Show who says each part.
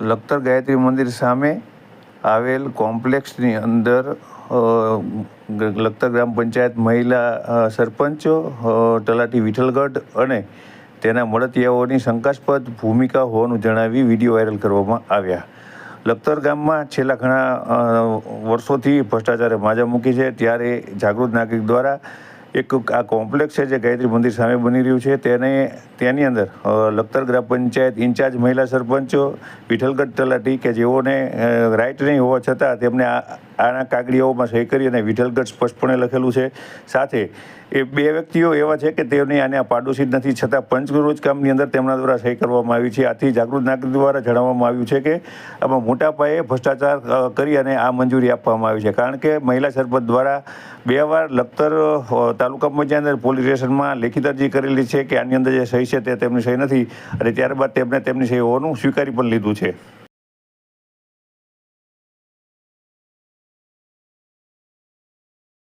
Speaker 1: લખતર ગાયત્રી મંદિર સામે આવેલ કોમ્પ્લેક્સની અંદર લખતર ગ્રામ પંચાયત મહિલા સરપંચો તલાટી વિઠ્ઠલગઢ અને તેના મળતિયાઓની શંકાસ્પદ ભૂમિકા હોવાનું જણાવી વિડીયો વાયરલ કરવામાં આવ્યા. લખતર ગામમાં છેલ્લા ઘણા વર્ષોથી ભ્રષ્ટાચારે માજા મૂકી છે, ત્યારે જાગૃત નાગરિક દ્વારા એક આ કોમ્પ્લેક્સ છે જે ગાયત્રી મંદિર સામે બની રહ્યું છે તેની અંદર લખતર ગ્રામ પંચાયત ઇન્ચાર્જ મહિલા સરપંચો વિઠ્ઠલગઢ તલાટી કે જેઓને રાઇટ નહીં હોવા છતાં તેમને આના કાગળિયાઓમાં સહી કરી અને વિઠ્ઠલગઢ સ્પષ્ટપણે લખેલું છે. સાથે એ બે વ્યક્તિઓ એવા છે કે તેઓને આને પાડોશી જ નથી, છતાં પંચરોજ કામની અંદર તેમના દ્વારા સહી કરવામાં આવી છે. આથી જાગૃત નાગરિક દ્વારા જણાવવામાં આવ્યું છે કે આમાં મોટા પાયે ભ્રષ્ટાચાર કરી અને આ મંજૂરી આપવામાં આવી છે, કારણ કે મહિલા સરપંચ દ્વારા 2 વાર લખતર તાલુકા પંચાયત પોલીસ સ્ટેશનમાં લેખિત અરજી કરેલી છે કે આની અંદર જે સહી છે તે તેમની સહી નથી, અને ત્યારબાદ તેમણે તેમની સહી હોવાનું સ્વીકારી પણ લીધું છે.